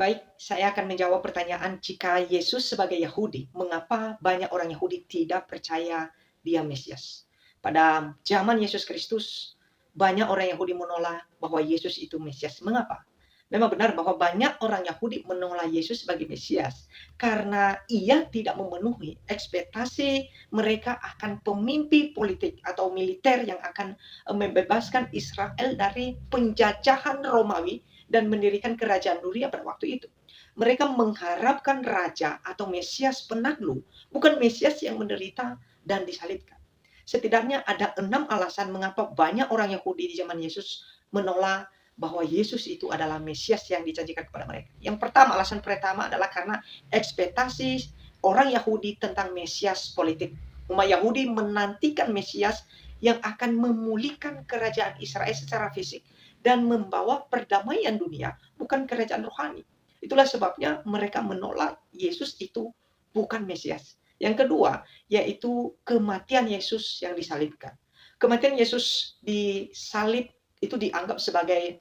Baik, saya akan menjawab pertanyaan jika Yesus sebagai Yahudi, mengapa banyak orang Yahudi tidak percaya dia Mesias? Pada zaman Yesus Kristus, banyak orang Yahudi menolak bahwa Yesus itu Mesias. Mengapa? Memang benar bahwa banyak orang Yahudi menolak Yesus sebagai Mesias karena ia tidak memenuhi ekspektasi mereka akan pemimpin politik atau militer yang akan membebaskan Israel dari penjajahan Romawi dan mendirikan kerajaan dunia pada waktu itu. Mereka mengharapkan raja atau Mesias penakluk, bukan Mesias yang menderita dan disalibkan. Setidaknya ada 6 alasan mengapa banyak orang Yahudi di zaman Yesus menolak bahwa Yesus itu adalah Mesias yang dijanjikan kepada mereka. Yang pertama, alasan pertama adalah karena ekspektasi orang Yahudi tentang Mesias politik. Umat Yahudi menantikan Mesias yang akan memulihkan kerajaan Israel secara fisik dan membawa perdamaian dunia, bukan kerajaan rohani. Itulah sebabnya mereka menolak Yesus itu bukan Mesias. Yang kedua, yaitu kematian Yesus yang disalibkan. Kematian Yesus disalib itu dianggap sebagai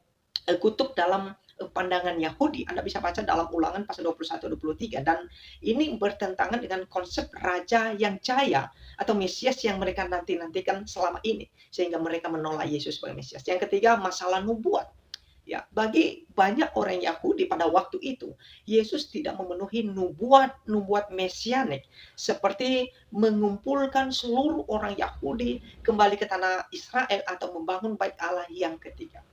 kutub dalam pandangan Yahudi. Anda bisa baca dalam Ulangan pasal 21-23 dan ini bertentangan dengan konsep raja yang jaya atau Mesias yang mereka nanti-nantikan selama ini sehingga mereka menolak Yesus sebagai Mesias. Yang ketiga, masalah nubuat. Ya, bagi banyak orang Yahudi pada waktu itu, Yesus tidak memenuhi nubuat-nubuat mesianik seperti mengumpulkan seluruh orang Yahudi kembali ke tanah Israel atau membangun bait Allah yang ketiga.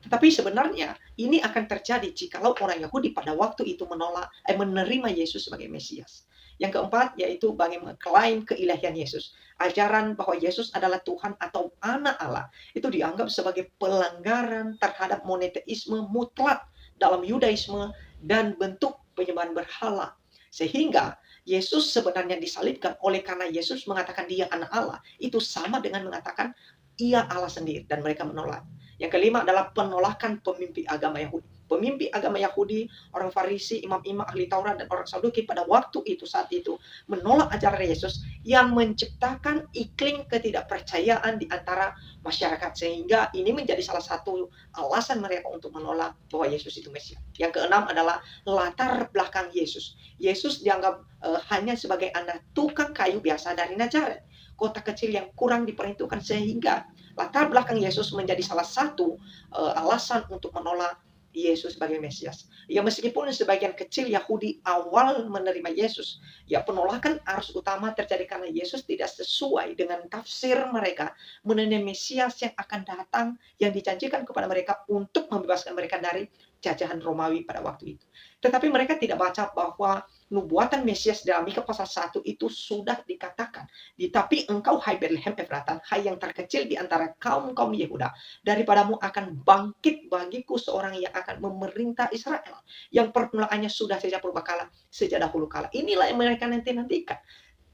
Tetapi sebenarnya ini akan terjadi jikalau orang Yahudi pada waktu itu menerima Yesus sebagai Mesias. Yang keempat yaitu bagi mengklaim keilahian Yesus. Ajaran bahwa Yesus adalah Tuhan atau anak Allah itu dianggap sebagai pelanggaran terhadap monoteisme mutlak dalam Yudaisme dan bentuk penyembahan berhala. Sehingga Yesus sebenarnya disalibkan oleh karena Yesus mengatakan dia anak Allah. Itu sama dengan mengatakan ia Allah sendiri dan mereka menolak. Yang kelima adalah penolakan pemimpin agama Yahudi. Pemimpin agama Yahudi, orang Farisi, imam-imam ahli Taurat, dan orang Saduki pada waktu itu saat itu menolak ajaran Yesus yang menciptakan iklim ketidakpercayaan di antara masyarakat sehingga ini menjadi salah satu alasan mereka untuk menolak bahwa Yesus itu Mesias. Yang keenam adalah latar belakang Yesus. Yesus dianggap hanya sebagai anak tukang kayu biasa dari Nazaret, kota kecil yang kurang diperhitungkan sehingga latar belakang Yesus menjadi salah satu alasan untuk menolak Yesus sebagai Mesias. Ya meskipun sebagian kecil Yahudi awal menerima Yesus, ya penolakan arus utama terjadi karena Yesus tidak sesuai dengan tafsir mereka mengenai Mesias yang akan datang yang dijanjikan kepada mereka untuk membebaskan mereka dari jajahan Romawi pada waktu itu. Tetapi mereka tidak baca bahwa nubuatan Mesias dalam Mika pasal 1 itu sudah dikatakan. Tapi engkau hai Bethlehem Efrata, hai yang terkecil di antara kaum-kaum Yehuda, daripadamu akan bangkit bagiku seorang yang akan memerintah Israel, yang permulaannya sudah sejak purbakala, sejak dahulu kala. Inilah yang mereka nanti-nantikan.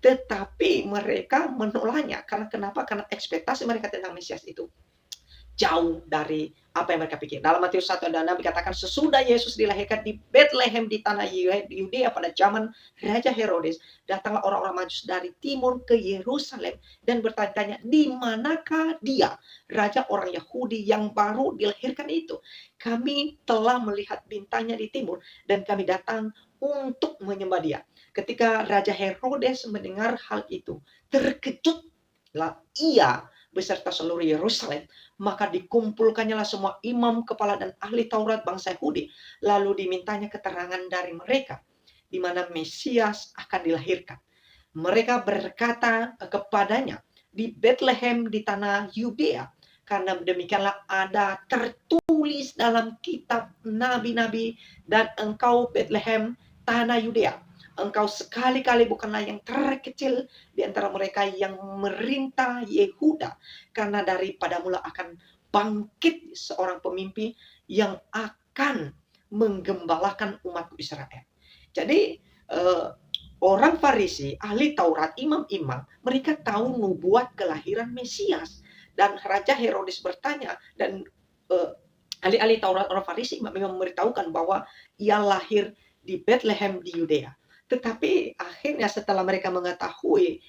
Tetapi mereka menolaknya. Karena kenapa? Karena ekspektasi mereka tentang Mesias itu jauh dari apa yang mereka pikir. Dalam Matius 1 dan 6 dikatakan sesudah Yesus dilahirkan di Bethlehem di tanah Yudea pada zaman Raja Herodes, datanglah orang-orang Majus dari timur ke Yerusalem dan bertanya-tanya, di manakah dia, raja orang Yahudi yang baru dilahirkan itu? Kami telah melihat bintangnya di timur dan kami datang untuk menyembah dia. Ketika Raja Herodes mendengar hal itu, terkejutlah ia beserta seluruh Yerusalem. Maka dikumpulkannya semua imam, kepala, dan ahli Taurat bangsa Yahudi. Lalu dimintanya keterangan dari mereka di mana Mesias akan dilahirkan. Mereka berkata kepadanya, di Bethlehem di tanah Yudea. Karena demikianlah ada tertulis dalam kitab nabi-nabi, dan engkau Bethlehem tanah Yudea, engkau sekali-kali bukanlah yang terkecil di antara mereka yang merintah Yehuda, karena daripada mula akan bangkit seorang pemimpin yang akan menggembalakan umat Israel. Jadi orang Farisi, ahli Taurat, imam-imam, mereka tahu nubuat kelahiran Mesias. Dan Raja Herodes bertanya, dan ahli-ahli Taurat orang Farisi memang memberitahukan bahwa ia lahir di Bethlehem di Yudea. Tetapi akhirnya setelah mereka mengetahui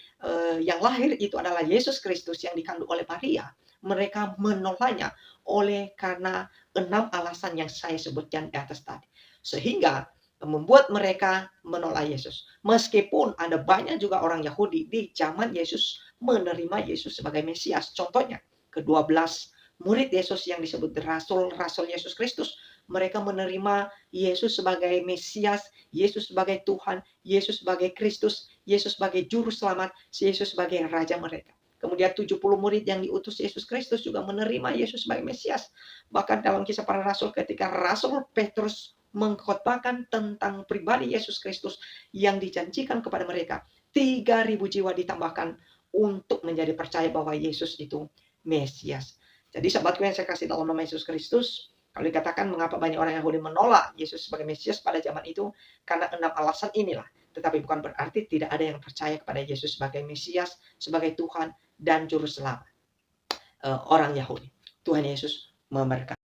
yang lahir itu adalah Yesus Kristus yang dikandung oleh Maria, mereka menolaknya oleh karena 6 alasan yang saya sebutkan di atas tadi. sehingga membuat mereka menolak Yesus. Meskipun ada banyak juga orang Yahudi di zaman Yesus menerima Yesus sebagai Mesias. Contohnya, ke-12 murid Yesus yang disebut rasul-rasul Yesus Kristus, mereka menerima Yesus sebagai Mesias, Yesus sebagai Tuhan, Yesus sebagai Kristus, Yesus sebagai juru selamat, Yesus sebagai raja mereka. Kemudian 70 murid yang diutus Yesus Kristus juga menerima Yesus sebagai Mesias. Bahkan dalam Kisah Para Rasul, ketika Rasul Petrus mengkhotbahkan tentang pribadi Yesus Kristus yang dijanjikan kepada mereka, 3.000 jiwa ditambahkan untuk menjadi percaya bahwa Yesus itu Mesias. Jadi sahabatku yang saya kasih dalam nama Yesus Kristus, kalau dikatakan mengapa banyak orang Yahudi menolak Yesus sebagai Mesias pada zaman itu, karena 6 alasan inilah. Tetapi bukan berarti tidak ada yang percaya kepada Yesus sebagai Mesias, sebagai Tuhan dan Juru Selamat. Orang Yahudi. Tuhan Yesus memberkati.